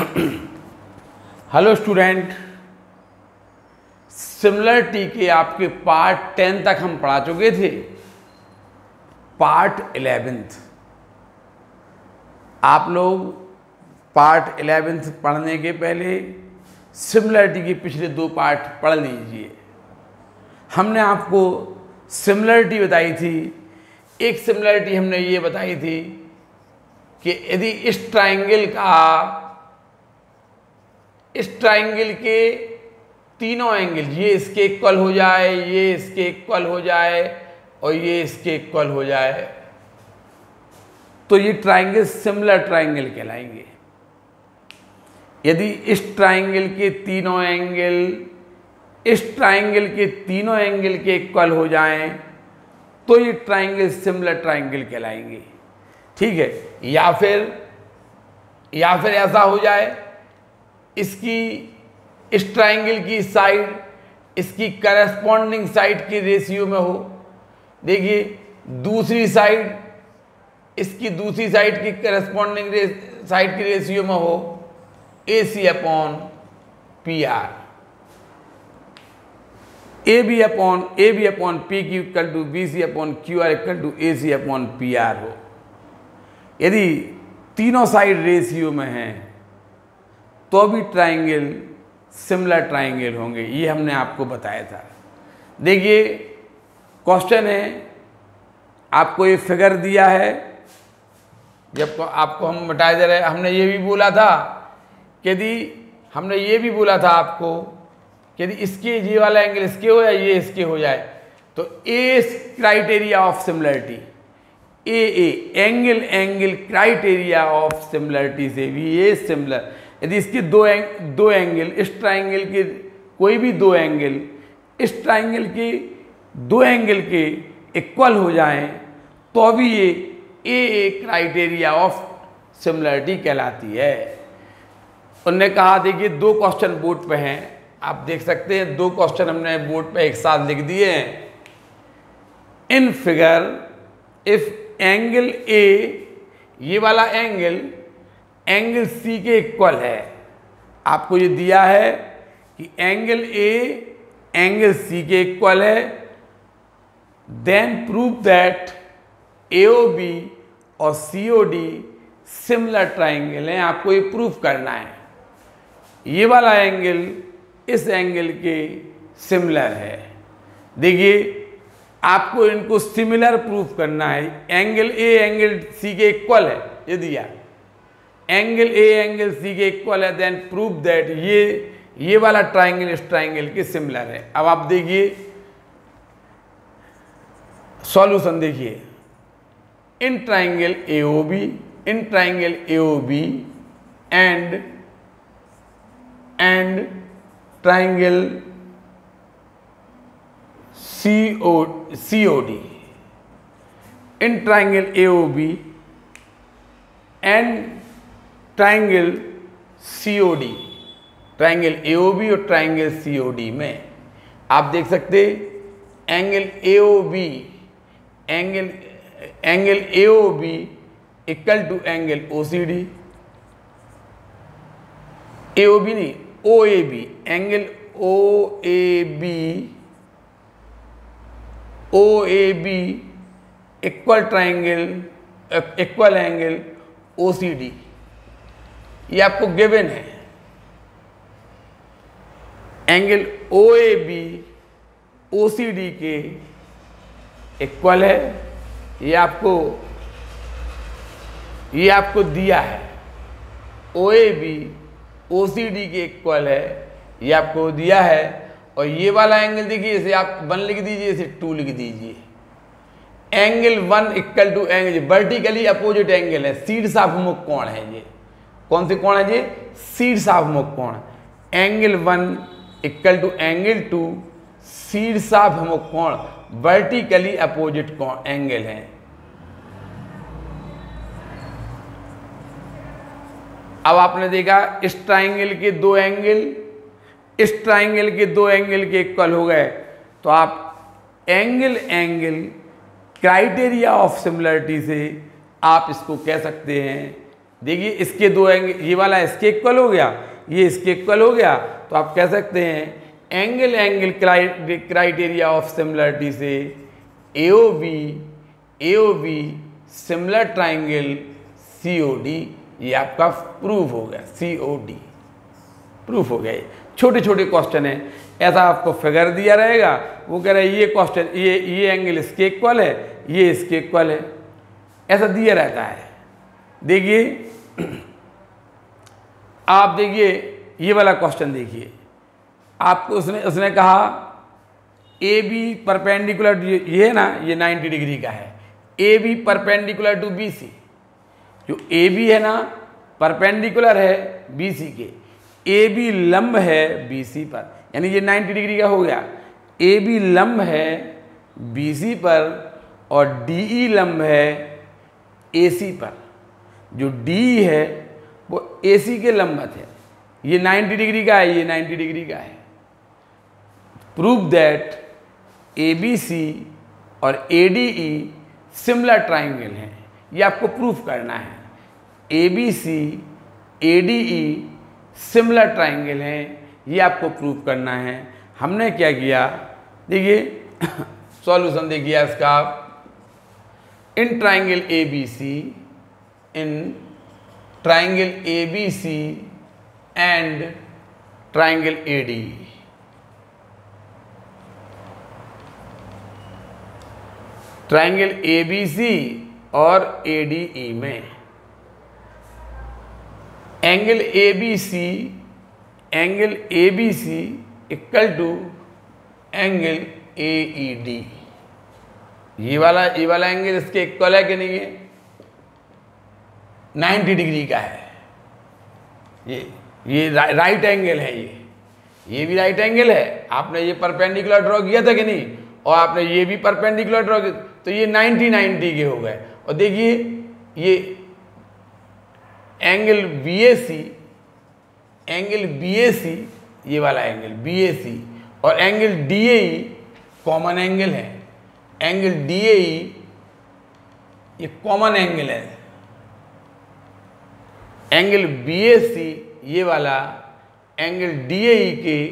Hello student, similarity के आपके part 10 तक हम पढ़ा चुके थे। पार्ट 11 आप लोग पार्ट 11 पढ़ने के पहले सिमिलरिटी के पिछले 2 पार्ट पढ़ लीजिए। हमने आपको सिमिलरिटी बताई थी। एक सिमिलरिटी हमने ये बताई थी कि यदि इस ट्राइंगल के तीनों एंगल, ये इसके इक्वल हो जाए, ये इसके इक्वल हो जाए और ये इसके इक्वल हो जाए, तो ये ट्राइंगल सिमिलर ट्राइंगल कहलाएंगे। यदि इस ट्राइंगल के तीनों एंगल इस ट्राइंगल के तीनों एंगल के इक्वल हो जाएं, तो ये ट्राइंगल सिमिलर ट्राइंगल कहलाएंगे। ठीक है। या फिर ऐसा हो जाए, इस ट्राइंगल की साइड इसकी करस्पॉन्डिंग साइड की रेशियो में हो। देखिए, दूसरी साइड इसकी दूसरी साइड की करस्पॉन्डिंग साइड की रेशियो में हो AC upon PR, AB upon PQ equal to BC upon QR equal to AC upon PR हो। यदि तीनों साइड रेशियो में हैं तो भी ट्राइंगल सिमिलर ट्राइंगल होंगे। ये हमने आपको बताया था। देखिए, क्वेश्चन है, आपको ये फिगर दिया है। जब आपको हम बता दे रहे, हमने ये भी बोला था कि यदि इसके ये वाला एंगल इसके हो या ये इसके हो जाए, तो a criteria of similarity, angle criteria of similarity से भी ये सिमिलर। यदि इसके दो एंगल, इस ट्राइंगल के कोई भी 2 एंगल इस ट्राइंगल के 2 एंगल के इक्वल हो जाएं, तो भी ये ए क्राइटेरिया ऑफ सिमिलरिटी कहलाती है। उन्होंने कहा, देखिए 2 क्वेश्चन बोर्ड पे हैं, आप देख सकते हैं। 2 क्वेश्चन हमने बोर्ड पे एक साथ लिख दिए हैं। In figure if angle A, ये वाला एंगल C के इक्वल है। आपको ये दिया है कि एंगल A एंगल C के इक्वल है, देन प्रूव दैट AOB और COD सिमिलर ट्राइंगल हैं। आपको ये प्रूफ करना है। ये वाला एंगल इस एंगल के सिमिलर है। देखिए, आपको इनको सिमिलर प्रूफ करना है। एंगल A एंगल C के इक्वल है, ये दिया। एंगल A एंगल C के इक्वल है, देन प्रूव दैट ये वाला ट्राइंगल इस ट्राइंगल के सिमिलर है। अब आप देखिए सॉल्यूशन। देखिए, in triangle AOB and triangle COD, in triangle AOB and triangle COD, triangle AOB और ट्राइंगल COD में आप देख सकते angle AOB equal to angle OCD, AOB नहीं OAB, angle OAB equal angle OCD। ये आपको गिवन है। एंगल OAB OCD के इक्वल है। ये आपको दिया है। OAB OCD के इक्वल है, ये आपको दिया है। और ये वाला एंगल देखिए, इसे आप 1 लिख दीजिए, इसे 2 लिख दीजिए। Angle 1 equal to angle vertically opposite angle है, शीर्षाभिमुख कोण है। ये कौन से कोण है? ये शीर्षाभिमुख कोण। एंगल 1 इक्वल टू एंगल 2 शीर्षाभिमुख कोण, वर्टिकली अपोजिट कोण एंगल है। अब आपने देखा, इस ट्राइंगल के 2 एंगल इस ट्राइंगल के 2 एंगल के इक्वल हो गए, तो आप एंगल क्राइटेरिया ऑफ सिमिलरिटी से आप इसको कह सकते हैं देखिए इसके दो एंगल, ये वाला इसके इक्वल हो गया, ये इसके इक्वल हो गया, तो आप कह सकते हैं एंगल क्राइटेरिया ऑफ सिमिलरिटी से AOB सिमिलर ट्राइंगल COD, ये आपका प्रूफ हो गया, COD प्रूफ हो गया। छोटे छोटे क्वेश्चन है, ऐसा आपको फिगर दिया रहेगा, वो कह रहे हैं ये क्वेश्चन, ये एंगल इसके इक्वल है, ये इसके इक्वल है, ऐसा दिया रहता है। देखिए आप देखिए ये वाला क्वेश्चन देखिए, आपको उसने कहा AB परपेंडिकुलर, ये है ना, ये 90 डिग्री का है, AB परपेंडिकुलर टू BC, जो AB है ना परपेंडिकुलर है BC के, AB लंब है BC पर, यानी ये 90 डिग्री का हो गया। AB लंब है BC पर और DE लंब है AC पर, जो DE है वो AC के लंबवत है, ये 90 डिग्री का है, ये 90 डिग्री का है। प्रूव दैट ABC और ADE सिमिलर ट्राइंगल हैं, ये आपको प्रूफ करना है। ABC ADE सिमिलर ट्राइंगल हैं, ये आपको प्रूफ करना है। हमने क्या किया, देखिए सॉल्यूशन देखिए इसका, in triangle ABC and triangle ADE, triangle ABC और ADE में angle ABC equal to angle AED, ये वाला एंगल इसके इक्वल है कि नहीं है, 90 डिग्री का है, ये राइट एंगल है, ये भी राइट एंगल है। आपने ये परपेंडिकुलर ड्रॉ किया था कि नहीं, और आपने ये भी परपेंडिकुलर ड्रॉ किया, तो ये 90 के हो गए। और देखिए ये एंगल BAC, ये वाला एंगल BAC और एंगल DAE कॉमन एंगल है, एंगल DAE ये कॉमन एंगल है। एंगल BAC ये वाला एंगल DAE के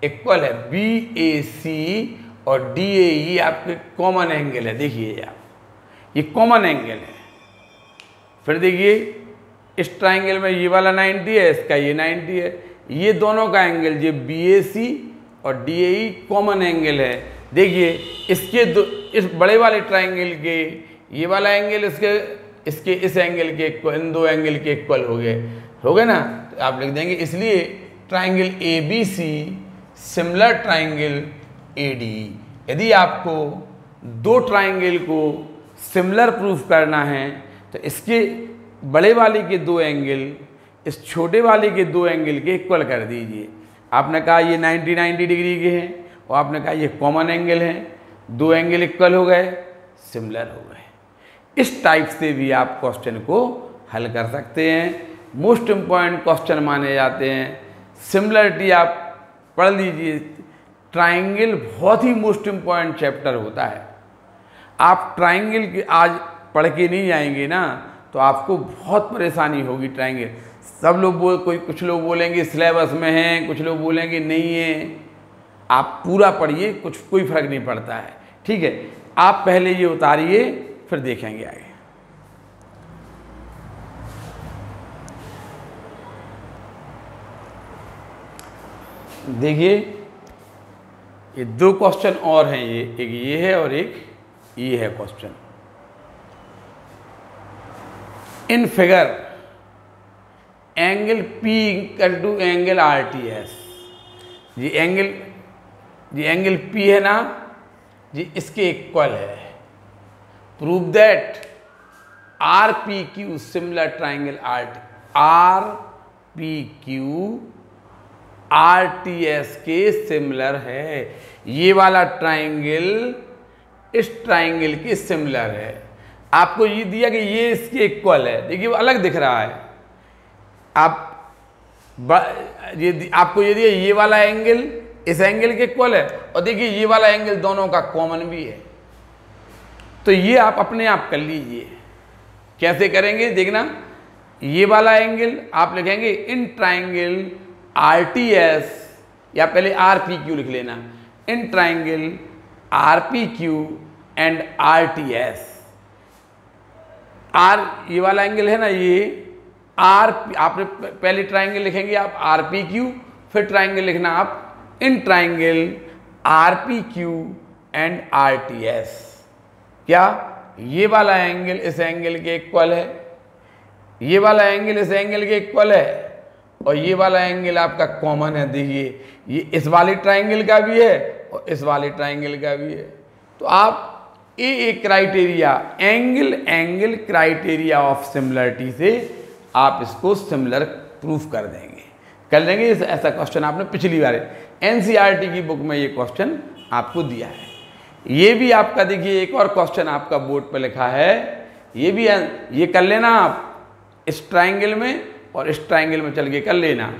इक्वल है, BAC और DAE आपके कॉमन एंगल है। देखिए आप, ये कॉमन एंगल है। फिर देखिए इस ट्राइंगल में ये वाला 90 है, इसका ये 90 है, ये दोनों का एंगल, ये BAC और DAE कॉमन एंगल है। देखिए इस बड़े वाले ट्राइंगल के ये वाला एंगल इसके इस एंगल के इक्वल, इन दो एंगल के इक्वल हो गए ना, तो आप लिख देंगे इसलिए triangle ABC similar triangle ADE। यदि आपको दो ट्राइंगल को सिमिलर प्रूफ करना है तो इसके बड़े वाले के दो एंगल इस छोटे वाले के दो एंगल के इक्वल कर दीजिए। आपने कहा ये 90 डिग्री के हैं और आपने कहा ये कॉमन एंगल हैं, दो एंगल इक्वल हो गए, सिमिलर हो गए। इस टाइप से भी आप क्वेश्चन को हल कर सकते हैं। मोस्ट इम्पॉर्टेंट क्वेश्चन माने जाते हैं। सिमिलरिटी आप पढ़ लीजिए, ट्राइंगल बहुत ही मोस्ट इम्पॉर्टेंट चैप्टर होता है। आप ट्राइंगल के आज पढ़ के नहीं जाएंगे ना तो आपको बहुत परेशानी होगी। ट्राइंगल सब लोग कुछ लोग बोलेंगे सिलेबस में है, कुछ लोग बोलेंगे नहीं है। आप पूरा पढ़िए, कोई फर्क नहीं पड़ता है, ठीक है। आप पहले ये उतारिए फिर देखेंगे आगे। देखिए ये दो क्वेश्चन और हैं, एक ये है और एक ये है question. In figure angle P equal to angle RTS, ये एंगल P है ना, ये इसके इक्वल है। Prove that RPQ similar triangle RPQ RTS के सिमिलर है। ये वाला ट्राइंगल इस ट्राइंगल के सिमिलर है। आपको ये दिया कि ये इसके इक्वल है, देखिए वो अलग दिख रहा है। आपको ये दिया ये वाला एंगल इस एंगल के इक्वल है और देखिए ये वाला एंगल दोनों का कॉमन भी है। तो ये आप अपने आप कर लीजिए। कैसे करेंगे देखना, ये वाला एंगल आप लिखेंगे इन ट्राइंगल RTS, या पहले RPQ लिख लेना, in triangle RPQ and RTS। ये वाला एंगल है ना, ये आपने पहले ट्राइंगल लिखेंगे आप RPQ, फिर ट्राइंगल लिखना आप in triangle RPQ and RTS। क्या ये वाला एंगल इस एंगल के इक्वल है, ये वाला एंगल इस एंगल के इक्वल है, और ये वाला एंगल आपका कॉमन है। देखिए ये इस वाले ट्राइंगल का भी है और इस वाले ट्राइंगल का भी है। तो आप ये criteria angle criteria of similarity से आप इसको सिमिलर प्रूफ कर देंगे। ऐसा क्वेश्चन आपने पिछली बार NCERT की बुक में ये क्वेश्चन आपको दिया है। ये भी आपका देखिए एक और क्वेश्चन आपका बोर्ड पर लिखा है, ये कर लेना आप इस ट्राइंगल में और इस ट्राइंगल में चल के कर लेना।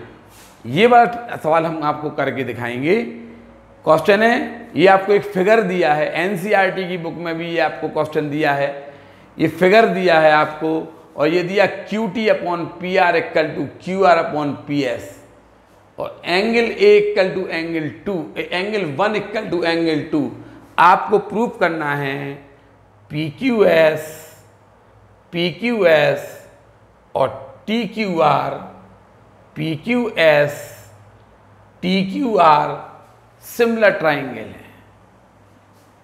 ये वाला सवाल हम आपको करके दिखाएंगे। क्वेश्चन है, ये आपको एक फिगर दिया है, NCERT की बुक में भी ये आपको क्वेश्चन दिया है, ये फिगर दिया है आपको, और ये दिया QT upon PR equal to QR upon PS, और angle A equal to angle 2, angle 1 equal to angle 2। आपको प्रूफ करना है PQS और TQR सिमिलर ट्राइंगल है।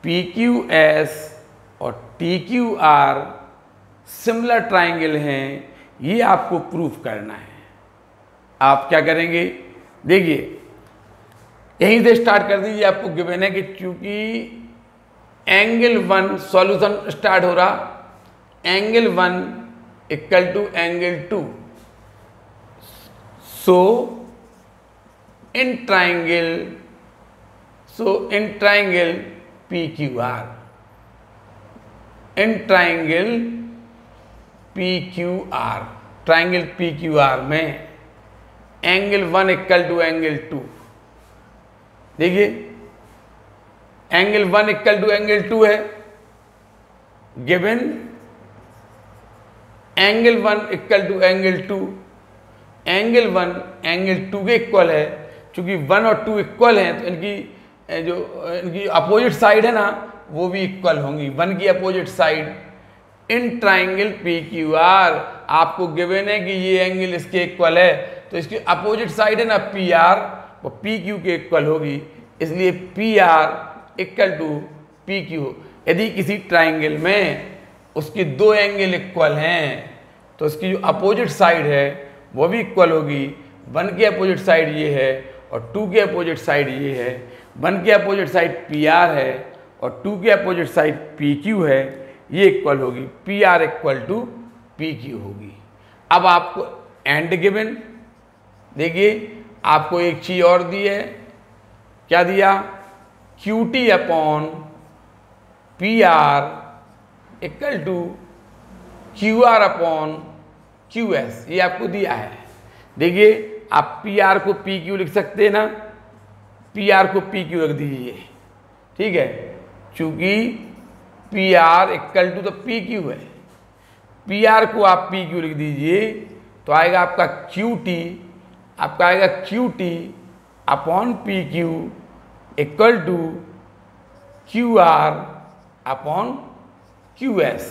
PQS और TQR सिमिलर ट्राइंगल हैं, ये आपको प्रूफ करना है। आप क्या करेंगे, देखिए यहीं से स्टार्ट कर दीजिए। आपको गिवन है कि चूंकि एंगल 1 सॉल्यूशन स्टार्ट हो रहा, angle 1 equal to angle 2, so in triangle PQR, in triangle PQR में एंगल 1 इक्वल टू एंगल 2, देखिए एंगल 1 इक्वल टू एंगल 2 है given, angle 1 equal to angle 2, angle 1 angle 2 के इक्वल है। चूंकि 1 और 2 इक्वल हैं तो इनकी अपोजिट साइड है ना, वो भी इक्वल होंगी, 1 की अपोजिट साइड। इन ट्राइंगल PQR आपको गिवन है कि ये एंगल इसके इक्वल है, तो इसकी अपोजिट साइड है ना PR, वो PQ के इक्वल होगी, इसलिए PR इक्वल टू PQ। यदि किसी ट्राइंगल में उसके 2 एंगल इक्वल हैं तो उसकी जो अपोजिट साइड है वो भी इक्वल होगी। 1 की अपोजिट साइड ये है और 2 के अपोजिट साइड ये है। 1 की अपोजिट साइड PR है और 2 के अपोजिट साइड PQ है, ये इक्वल होगी, PR इक्वल टू PQ होगी। अब आपको एंड गिवन, देखिए आपको एक चीज और दी है, क्या दिया, QT upon PR equal to QR upon QS, ये आपको दिया है। देखिए आप PR को PQ लिख सकते हैं ना, PR को PQ रख दीजिए, ठीक है, चूंकि PR इक्वल टू तो PQ है, PR को आप PQ लिख दीजिए तो आएगा आपका QT upon PQ equal to QR upon QS।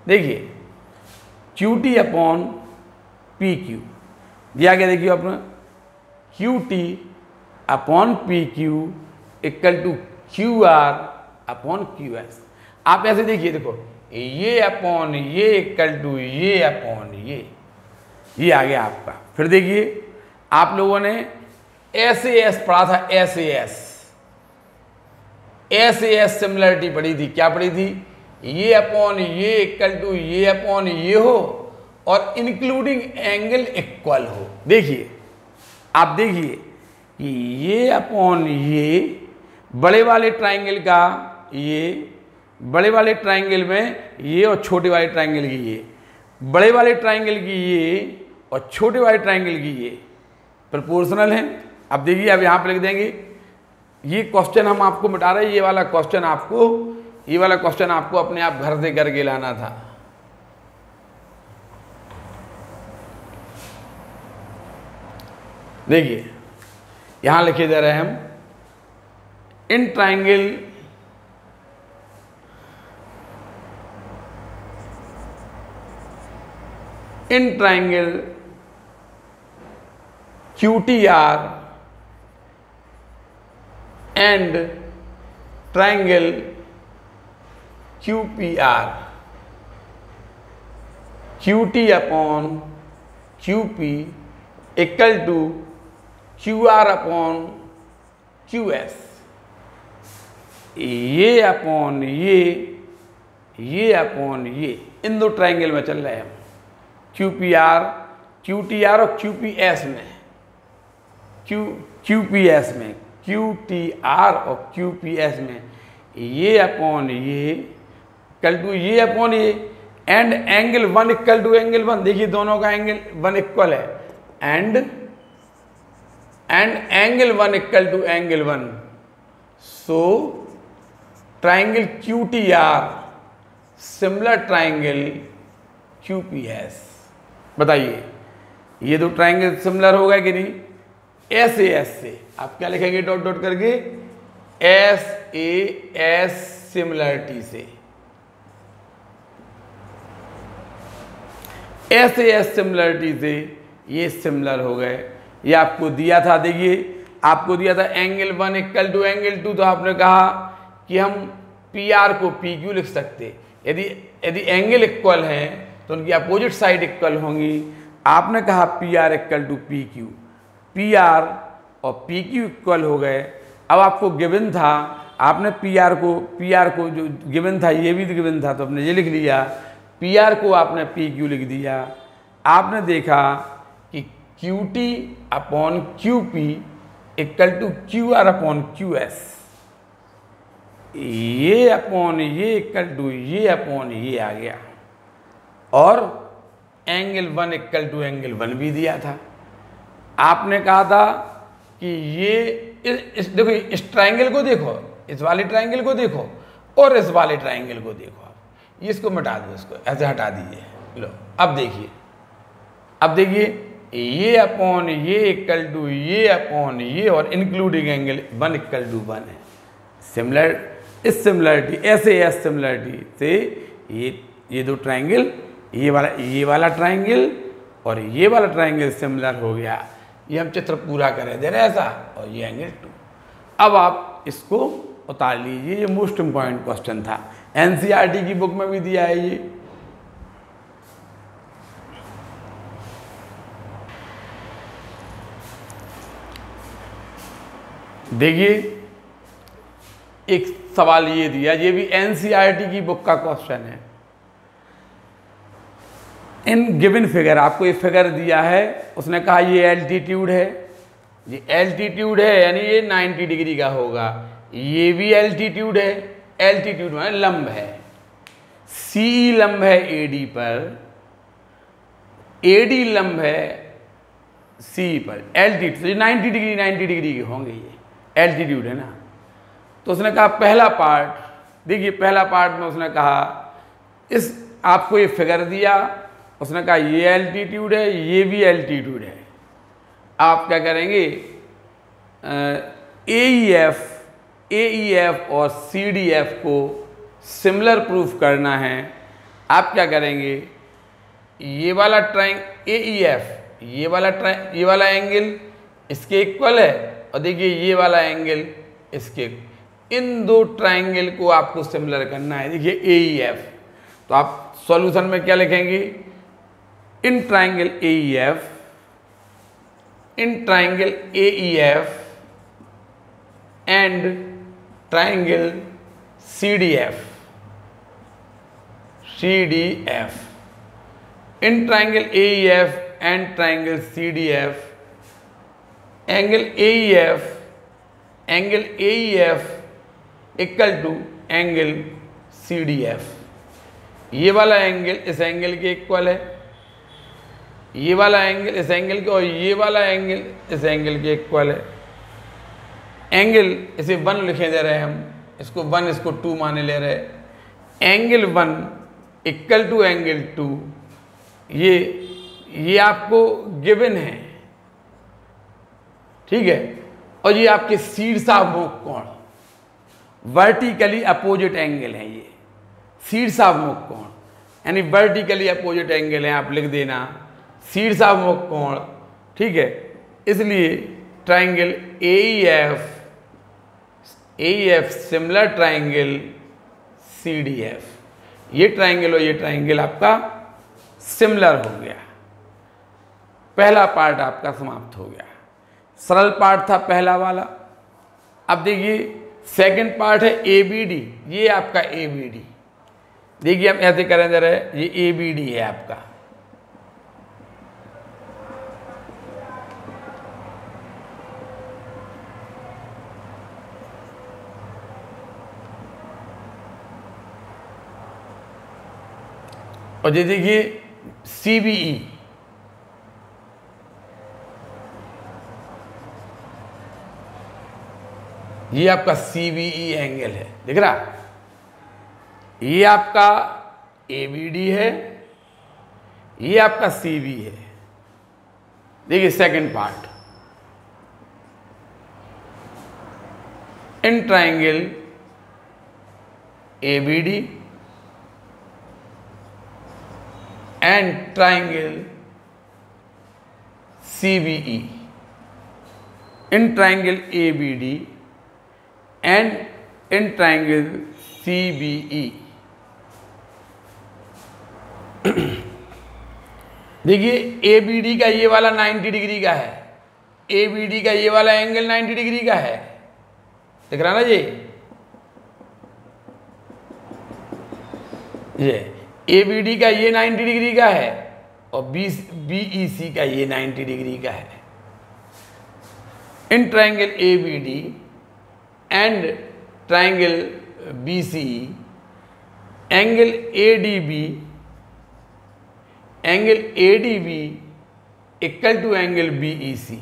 देखिए QT अपॉन PQ दिया गया, देखिए अपना QT upon PQ equal to QR upon QS। आप ऐसे देखिए, देखो ये अपॉन ये इक्वल टू ये अपॉन ये आ गया आपका। फिर देखिए आप लोगों ने SAS पढ़ा था, SAS सिमिलरिटी पढ़ी थी, क्या पढ़ी थी, ये अपॉन ये इक्वल टू ये अपॉन ये हो और इंक्लूडिंग एंगल इक्वल हो। देखिए आप देखिए कि ये अपॉन ये बड़े वाले ट्राइंगल का, ये बड़े वाले ट्राइंगल में ये और छोटे वाले ट्राइंगल की ये, बड़े वाले ट्राइंगल की ये और छोटे वाले ट्राइंगल की ये प्रोपोर्शनल हैं। अब देखिए अब यहाँ पर लिख देंगे, ये क्वेश्चन हम आपको मिटा रहे हैं, ये वाला क्वेश्चन आपको अपने आप घर से करके लाना था। देखिए यहाँ लिखे दे रहे हैं हम, in triangle QTR and triangle QPR, QT upon QP equal to QR upon QS, ये अपॉन ये अपॉन ये, इन दो ट्राइंगल में चल रहे हैं हम, QTR और QPS में, QPS में, QTR और QPS में, ये अपॉन ये इक्वल टू ये अपॉन ये, and angle 1 equal to angle 1। देखिए दोनों का एंगल 1 इक्वल है, and angle 1 equal to angle 1। So triangle QTR similar triangle QPS। बताइए ये दो ट्राइंगल सिमिलर होगा कि नहीं? SAS से आप क्या लिखेंगे डॉट डॉट करके? SAS सिमिलरिटी से, SAS सिमिलरिटी से ये सिमिलर हो गए। ये आपको दिया था, देखिए आपको दिया था एंगल 1 इक्वल टू एंगल 2, तो आपने कहा कि हम PR को PQ लिख सकते, यदि एंगल इक्वल हैं तो उनकी अपोजिट साइड इक्वल होंगी। आपने कहा PR equal to PQ, PR और PQ इक्वल हो गए। अब आपको गिवन था, आपने PR को जो गिवन था, ये भी गिवन था, तो आपने ये लिख लिया, PR को आपने PQ लिख दिया। आपने देखा कि QT upon QP equal to QR upon QS, ये अपॉन ये इक्वल टू ये अपॉन ये आ गया, और एंगल 1 इक्वल टू एंगल 1 भी दिया था। आपने कहा था कि ये देखो, इस ट्राइंगल को देखो, इस वाले ट्राइंगल को देखो और इस वाले ट्राइंगल को देखो, आप इसको मिटा दो, इसको ऐसे हटा दीजिए। लो अब देखिए ये अपॉन ये इक्वल टू ये अपॉन ये, और इंक्लूडिंग एंगल 1 इक्वल टू 1 है। सिमिलर, इस सिमिलरिटी SAS सिमिलरिटी से ये दो ट्राइंगल, ये वाला ट्राइंगल और ये वाला ट्राइंगल सिमिलर हो गया। ये हम चित्र पूरा करें दे रहे ऐसा, और ये एंगल 2। अब आप इसको उतार लीजिए, ये मोस्ट इम्पॉर्टेंट क्वेश्चन था, NCERT की बुक में भी दिया है ये। देखिए एक सवाल ये दिया, ये भी NCERT की बुक का क्वेश्चन है। इन गिवन फिगर, आपको ये फिगर दिया है, उसने कहा ये एल्टीट्यूड है, ये एल्टीट्यूड है यानी ये 90 डिग्री का होगा, ये भी एल्टीट्यूड है, एल्टीट्यूड माने लंब है, CE लंब है AD पर, AD लंब है CE पर, एल्टीट्यूड 90 डिग्री के होंगे, ये एल्टीट्यूड है ना। तो उसने कहा पहला पार्ट, देखिए पहला पार्ट में उसने कहा, इस आपको ये फिगर दिया, उसने कहा ये एल्टीट्यूड है, ये भी एल्टीट्यूड है। आप क्या करेंगे, AEF और CDF को सिमिलर प्रूफ करना है। आप क्या करेंगे, ये वाला AEF, ये वाला एंगल इसके इक्वल है, और देखिए ये वाला एंगल इसके, इन दो ट्राइंगल को आपको सिमिलर करना है। देखिए AEF, तो आप सॉल्यूशन में क्या लिखेंगे, in triangle AEF and triangle CDF, in triangle AEF and triangle CDF, angle AEF equal to angle CDF। ये वाला एंगल इस एंगल के इक्वल है, ये वाला एंगल इस एंगल के, और ये वाला एंगल इस एंगल के इक्वल है। एंगल इसे 1 लिखे दे रहे हैं हम, इसको 1 इसको 2 माने ले रहे। एंगल 1 इक्वल टू एंगल 2, ये आपको गिवन है, ठीक है। और ये आपके शीर्षाभिमुख कोण, वर्टिकली अपोजिट एंगल है ये शीर्षाभिमुख कोण, यानी वर्टिकली अपोजिट एंगल है, आप लिख देना शीर्षाभिमुख कोण, ठीक है। इसलिए triangle AEF similar triangle CDF, ये ट्राइंगल और ये ट्राइंगल आपका सिमिलर हो गया। पहला पार्ट आपका समाप्त हो गया, सरल पार्ट था पहला वाला। अब देखिए सेकंड पार्ट है ABD, ये आपका ABD, देखिए हम ऐसे करें जरा, ये ABD है आपका, और ये देखिए CBE, ये आपका CBE एंगल है, दिख रहा, ये आपका ABD है, ये आपका CB है। देखिए second part, in triangle ABD and triangle CBE, in triangle ABD and in triangle CBE। देखिए ABD का ये वाला 90 डिग्री का है, ABD का ये वाला एंगल 90 डिग्री का है, दिख रहा ना ये ABD का ये 90 डिग्री का है और BEC का ये 90 डिग्री का है। In triangle ABD and triangle BCE angle ADB equal to angle BEC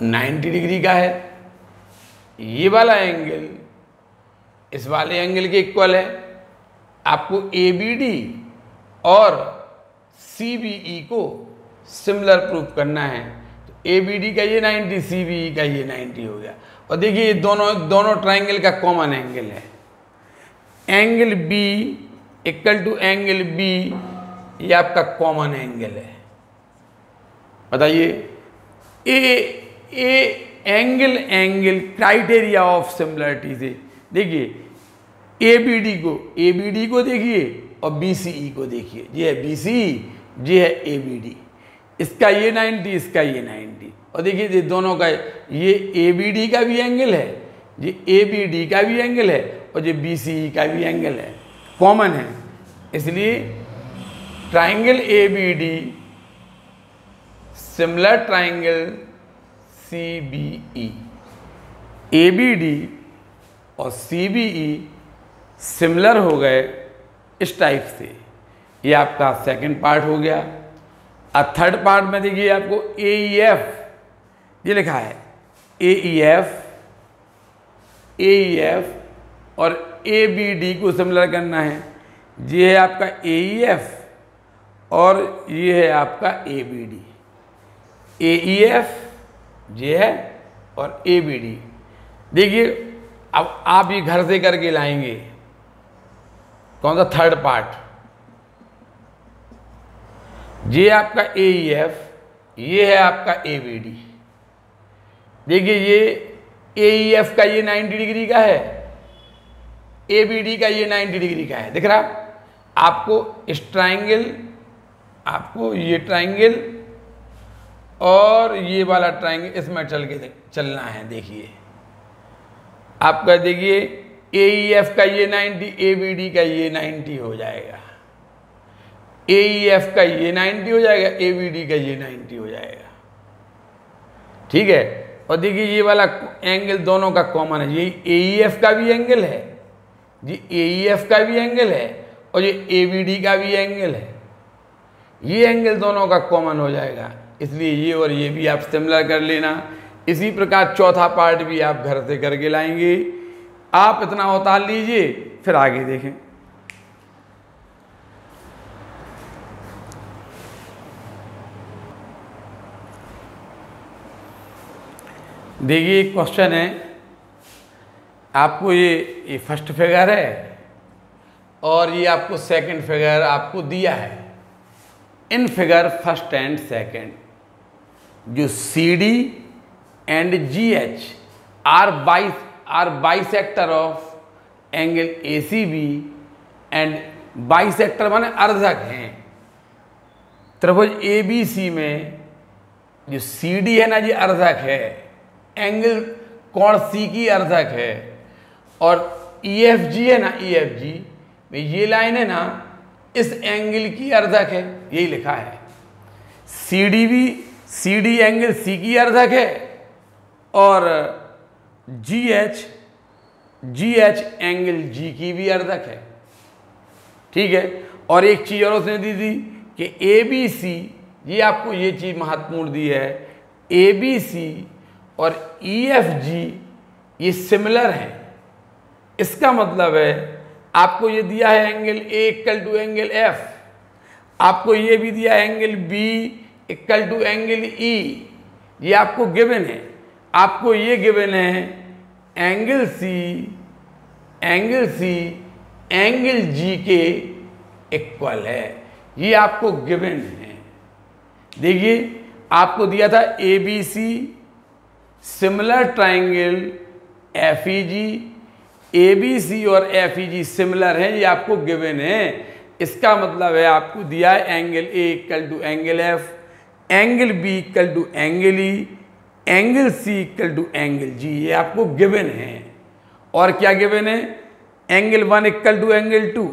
90 degree का है। ये वाला एंगल इस वाले एंगल के इक्वल है। आपको ABD और CBE को सिमिलर प्रूफ करना है, तो ABD का ये 90, CBE का ये 90 हो गया। और देखिए ये दोनों ट्राइंगल का कॉमन एंगल है, angle B equal to angle B, ये आपका कॉमन एंगल है। बताइए एंगल क्राइटेरिया ऑफ सिमिलरिटी से देखिए ABD को देखिए और BCE को देखिए, ये है BCE, ये है ABD, इसका ये 90, इसका ये 90। और देखिए ये दोनों का, ये ABD का भी एंगल है, ये ABD का भी एंगल है और ये BCE का भी एंगल है, कॉमन है। इसलिए triangle ABD similar triangle CBE, ABD और CBE सिमिलर हो गए इस टाइप से। ये आपका सेकंड पार्ट हो गया। अब थर्ड पार्ट में देखिए आपको AEF, ये लिखा है AEF और ABD को सिमिलर करना है। ये है आपका AEF और ये है आपका ABD। AEF ये है और ABD। देखिए अब आप ये घर से करके लाएंगे, कौन सा थर्ड पार्ट, ये आपका AEF, ये है आपका ABD। देखिए ये AEF का ये 90 डिग्री का है, ABD का ये 90 डिग्री का है, दिख रहा आपको। इस ट्राइंगल, आपको ये ट्राइंगल और ये वाला ट्राइंगल इसमें चलना है। देखिए आपका, देखिए AEF का ये 90, ABD का ये 90 हो जाएगा, AEF का ये 90 हो जाएगा, ABD का ये 90 हो जाएगा, ठीक है। और देखिए ये वाला एंगल दोनों का कॉमन है, ये AEF का भी एंगल है, ये AEF का भी एंगल है और ये ABD का भी एंगल है। ये एंगल दोनों का कॉमन हो जाएगा, इसलिए ये और ये भी आप सिमिलर कर लेना। इसी प्रकार चौथा पार्ट भी आप घर से करके लाएंगे। आप इतना उतार लीजिए, फिर आगे देखें। देखिए एक क्वेश्चन है, आपको ये फर्स्ट फिगर है और ये आपको सेकंड फिगर आपको दिया है। In figure first and second जो CD and GH are bisector of angle ACB and bisector माने अर्धक हैं। त्रिभुज ABC में जो CD है ना, ये अर्धक है, एंगल कोण C की अर्धक है, और EFG है ना, EFG में ये लाइन है ना, इस एंगल की अर्धक है, यही लिखा है। CD एंगल C की अर्धक है और GH एंगल G की भी अर्धक है। ठीक है, और एक चीज और उसने दी थी कि ABC, ये आपको ये चीज महत्वपूर्ण दी है, ABC और EFG ये सिमिलर हैं। इसका मतलब है आपको ये दिया है angle A equal to angle F, आपको ये भी दिया है angle B equal to angle E, ये आपको गिवन है। आपको ये गिवन है एंगल C एंगल G के इक्वल है, ये आपको गिवन है। देखिए आपको दिया था ABC similar triangle FEG, ABC और FEG सिमिलर है, ये आपको गिवन है। इसका मतलब है आपको दिया है angle A equal to angle F, angle B equal to angle E, angle C equal to angle G, ये आपको गिवन है। और क्या गिवन है? Angle 1 equal to angle 2,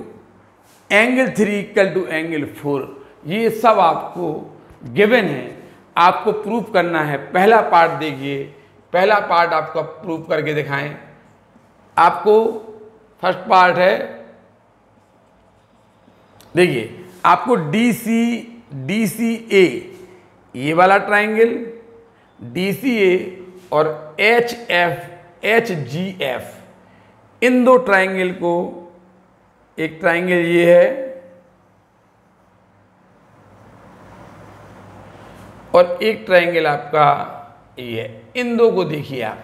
angle 3 equal to angle 4, ये सब आपको गिवन है। आपको प्रूफ करना है। पहला पार्ट देखिए, पहला पार्ट आपको प्रूफ करके दिखाएं। आपको फर्स्ट पार्ट है, देखिए आपको DCA ये वाला ट्राइंगल, DCA और HGF, इन दो ट्राइंगल को, एक ट्राइंगल ये है और एक ट्राइंगल आपका ये है। इन दो को देखिए आप,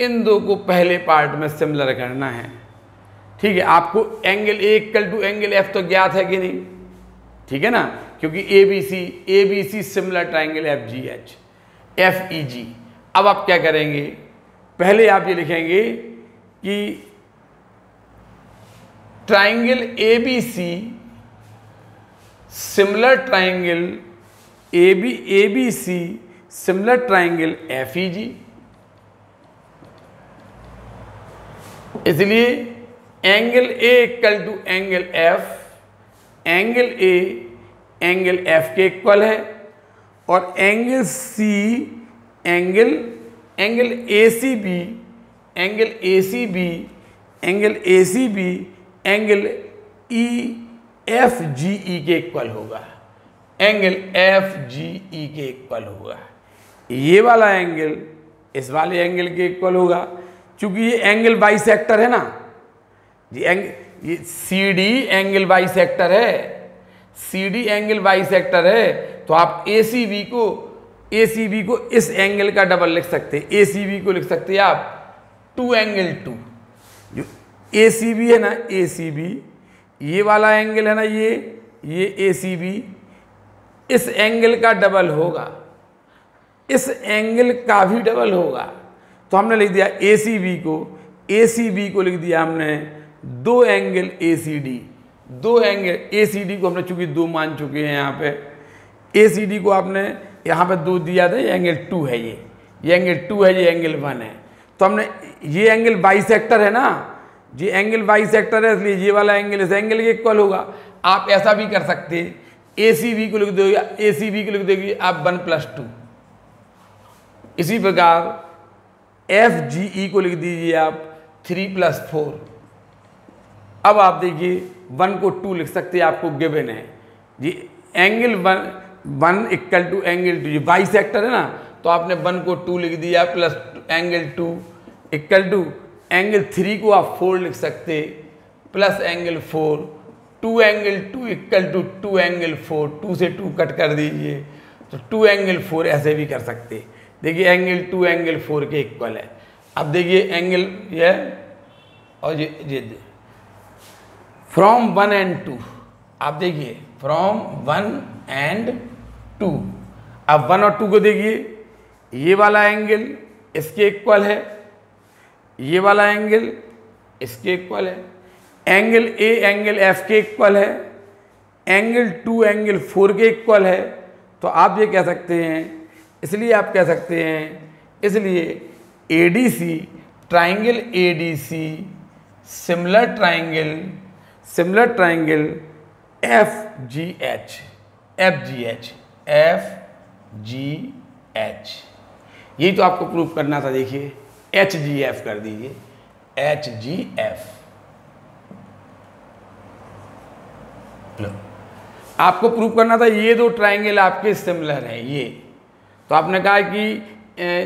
इन दो को पहले पार्ट में सिमिलर करना है। ठीक है, आपको angle A equal to angle F तो ज्ञात है कि नहीं? ठीक है ना, क्योंकि ABC similar triangle FGH FEG। अब आप क्या करेंगे, पहले आप ये लिखेंगे कि triangle ABC similar triangle ABC similar triangle FEG। इसलिए angle A equal to angle F, angle A angle F के इक्वल है, और angle C angle ACB angle angle EFGE के इक्वल होगा, एंगल FGE के इक्वल होगा। ये वाला एंगल इस वाले एंगल के इक्वल होगा, क्योंकि ये एंगल बाइसेक्टर है ना, ये CD एंगल बाइसेक्टर है, CD एंगल बाइसेक्टर है, तो आप ACB को इस एंगल का डबल लिख सकते हैं। ACB को लिख सकते हैं आप 2 एंगल 2। जो ACB है ना, ACB ये वाला एंगल है ना, ये ACB इस एंगल का डबल होगा, इस एंगल का भी डबल होगा। तो हमने लिख दिया ACB को लिख दिया हमने 2 एंगल ACD, 2 एंगल ACD को हमने चूंकि 2 मान चुके हैं यहाँ पे, ACD को आपने यहाँ पे 2 दिया था, ये एंगल 2 है, ये एंगल 2 है, ये एंगल 1 है। तो हमने, ये एंगल बाइसेक्टर है ना, ये एंगल बाइसेक्टर है, इसलिए ये वाला एंगल इस एंगल के इक्वल होगा। आप ऐसा भी कर सकते हैं, ACB को लिख दोगे आप 1+2। इसी प्रकार FGE को लिख दीजिए आप 3+4। अब आप देखिए 1 को 2 लिख सकते हैं, आपको गिवन है जी एंगल 1 इक्वल टू एंगल 2, ये बाइसेक्टर है ना, तो आपने 1 को 2 लिख दिया plus angle 2 equal to angle 3 को आप 4 लिख सकते plus angle 4, 2 angle 2 equal to 2 angle 4, 2 से 2 कट कर दीजिए तो 2 एंगल 4 ऐसे भी कर सकते। देखिए एंगल 2 एंगल 4 के इक्वल है। अब देखिए एंगल ये और ये फ्रॉम 1 एंड 2, आप देखिए फ्रॉम 1 एंड 2, अब 1 और 2 को देखिए, ये वाला एंगल इसके इक्वल है, ये वाला एंगल इसके इक्वल है, एंगल ए एंगल एफ के इक्वल है, एंगल 2 एंगल 4 के इक्वल है। तो आप ये कह सकते हैं, इसलिए आप कह सकते हैं, इसलिए ADC triangle ADC similar triangle F G H, यही तो आपको प्रूव करना था। देखिए एच जी एफ कर दीजिए, एच जी एफ। आपको प्रूव करना था ये दो ट्राइंगल आपके सिमिलर हैं ये। तो आपने कहा कि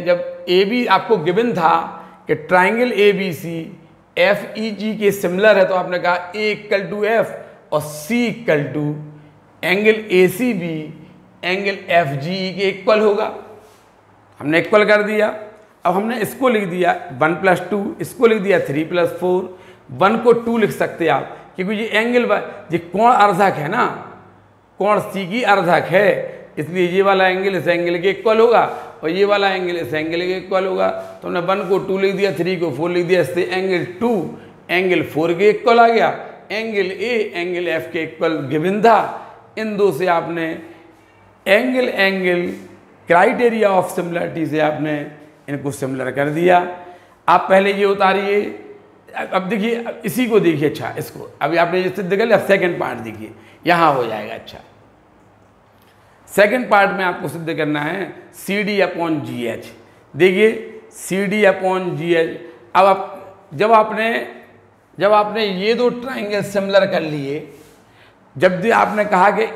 जब ए बी आपको गिवन था कि triangle A B C F E G के सिमिलर है, तो आपने कहा ए इक्वल टू एफ और C equal to angle A C B angle F G E के इक्वल होगा। हमने इक्वल कर दिया। अब हमने इसको लिख दिया 1 + 2, इसको लिख दिया 3 + 4। 1 को 2 लिख सकते हैं आप, क्योंकि ये एंगल ये कोण अर्धक है ना, कोण सी की अर्धक है, इसलिए ये वाला एंगल इस एंगल के इक्वल होगा और ये वाला एंगल इस एंगल के इक्वल होगा। तो हमने 1 को 2 लिख दिया, 3 को 4 लिख दिया, इससे एंगल 2 एंगल 4 के इक्वल आ गया, एंगल ए एंगल एफ के इक्वल गिवन था। इन दो से आपने एंगल क्राइटेरिया ऑफ सिमिलरिटी से आपने इनको सिमिलर कर दिया। आप पहले ये उतारिए, अब देखिए इसी को देखिए, अच्छा इसको अभी आपने ये सिद्ध कर लिया। अब सेकेंड पार्ट देखिए, यहाँ हो जाएगा। अच्छा सेकेंड पार्ट में आपको सिद्ध करना है CD/GH। देखिए CD/GH। अब आप जब आपने ये दो ट्राइंगल सिमिलर कर लिए, जब भी आपने कहा कि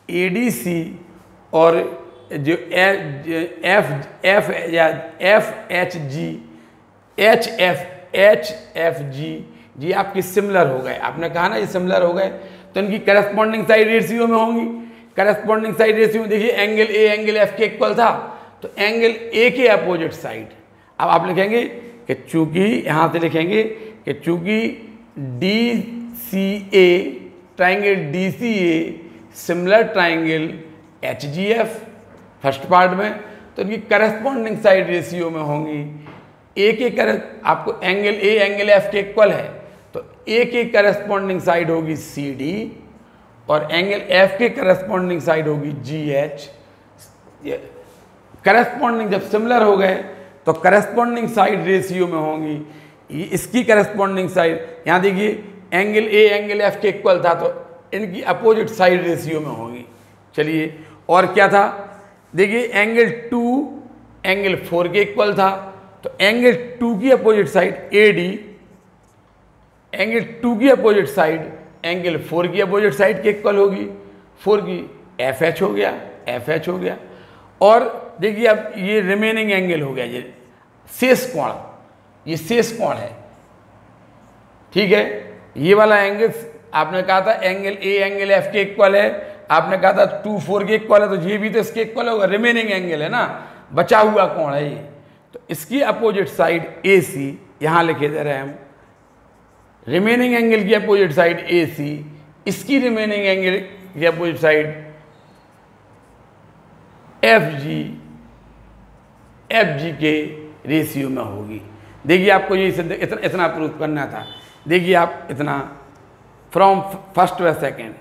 ADC और जो FHG HFG ये आपकी सिमिलर हो गए। आपने कहा ना ये सिमिलर हो गए, तो इनकी करस्पॉन्डिंग साइड रेशियो में होंगी। करस्पॉन्डिंग साइड रेशियो में देखिए एंगल ए एंगल एफ के इक्वल था, तो एंगल ए के अपोजिट साइड। अब आप लिखेंगे कि चूंकि यहाँ से लिखेंगे कि चूंकि DCA triangle DCA similar triangle HGF first part में, तो इनकी करस्पॉन्डिंग साइड रेशियो में होंगी। ए के आपको एंगल ए एंगल एफ के इक्वल है, तो ए के करस्पॉन्डिंग साइड होगी CD और एंगल एफ के करस्पॉन्डिंग साइड होगी GH। करस्पॉन्डिंग जब सिमिलर हो गए तो करस्पॉन्डिंग साइड रेशियो में होंगी। इसकी करस्पॉन्डिंग साइड यहाँ देखिए एंगल ए एंगल एफ के इक्वल था, तो इनकी अपोजिट साइड रेशियो में होगी। चलिए और क्या था, देखिए एंगल 2 एंगल 4 के इक्वल था, तो एंगल 2 की अपोजिट साइड AD, एंगल 2 की अपोजिट साइड एंगल 4 की अपोजिट साइड के इक्वल होगी। 4 की FH हो गया, FH हो गया। और देखिए अब ये रिमेनिंग एंगल हो गया, ये शेष कोण, ये शेष कोण है, ठीक है। ये वाला एंगल आपने कहा था एंगल ए एंगल एफ के इक्वल है, आपने कहा था 2 4 के इक्वल है, तो ये भी तो इसके इक्वल होगा। रिमेनिंग एंगल है ना, बचा हुआ कोण है ये, तो इसकी अपोजिट साइड AC यहाँ लिखे दे रहे हैं हम। रिमेनिंग एंगल की अपोजिट साइड AC, इसकी रिमेनिंग एंगल की अपोजिट साइड FG के रेशियो में होगी। देखिए आपको ये इतना प्रूफ करना था। देखिए आप इतना फ्रॉम फर्स्ट व सेकेंड,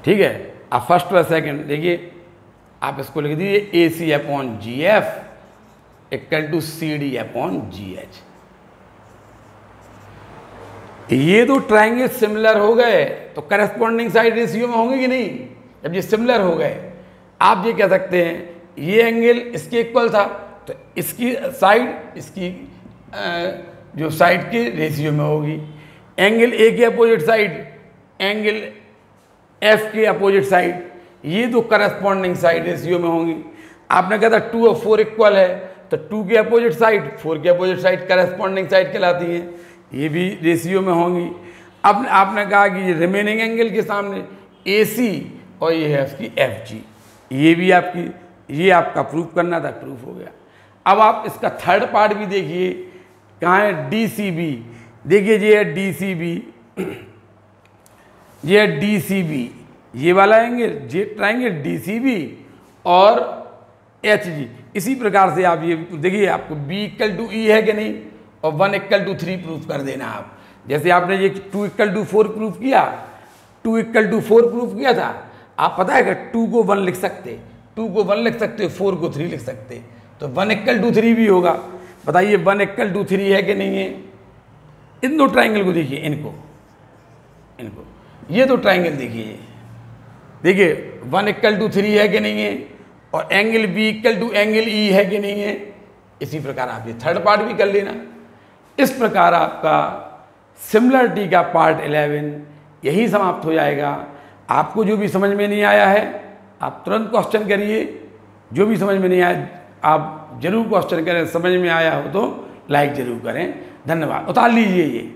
ठीक है। आप फर्स्ट व सेकेंड देखिए, आप इसको लिख दीजिए AC/GF = CD/GH। ये दो ट्राइंगल सिमिलर हो गए तो करस्पॉन्डिंग साइड रेशियो में होंगे कि नहीं। जब ये सिमिलर हो गए, आप ये कह सकते हैं ये एंगल इसके इक्वल था, तो इसकी साइड इसकी जो साइड के रेशियो में होगी। एंगल ए के अपोजिट साइड एंगल एफ के अपोजिट साइड, ये दो करस्पॉन्डिंग साइड रेशियो में होंगी। आपने कहा था 2 और 4 इक्वल है, तो 2 के अपोजिट साइड 4 के अपोजिट साइड करस्पॉन्डिंग साइड कहलाती हैं, ये भी रेशियो में होंगी। अब आपने कहा कि रिमेनिंग एंगल के सामने AC और ये है उसकी एफ जी। ये भी आपकी, ये आपका प्रूफ करना था, प्रूफ हो गया। अब आप इसका थर्ड पार्ट भी देखिए, कहाँ है, डी सी बी। देखिए ये है डी सी बी, ये है डी सी बी, ये वाला एंगल, ये ट्राइंगल डी सी बी और एच जी। इसी प्रकार से आप ये देखिए, आपको B इक्वल टू ई है कि नहीं, और 1 इक्वल टू 3 प्रूफ कर देना आप। जैसे आपने ये 2 इक्वल टू 4 प्रूफ किया, 2 इक्वल टू 4 प्रूफ किया था, आप पता है कि 2 को 1 लिख सकते, 2 को 1 लिख सकते, 4 को 3 लिख सकते, तो 1 इक्वल टू 3 भी होगा। बताइए 1 इक्वल टू 3 है कि नहीं है। इन दो ट्राइंगल को देखिए, इनको ये दो ट्राइंगल देखिए, देखिए 1 इक्वल टू 3 है कि नहीं है, और angle B equal to angle E है कि नहीं है। इसी प्रकार आप ये थर्ड पार्ट भी कर लेना। इस प्रकार आपका सिमिलरिटी का पार्ट 11 यही समाप्त हो जाएगा। आपको जो भी समझ में नहीं आया है आप तुरंत क्वेश्चन करिए, जो भी समझ में नहीं आया आप जरूर क्वेश्चन करें, समझ में आया हो तो लाइक जरूर करें। धन्यवाद। उतार लीजिए ये।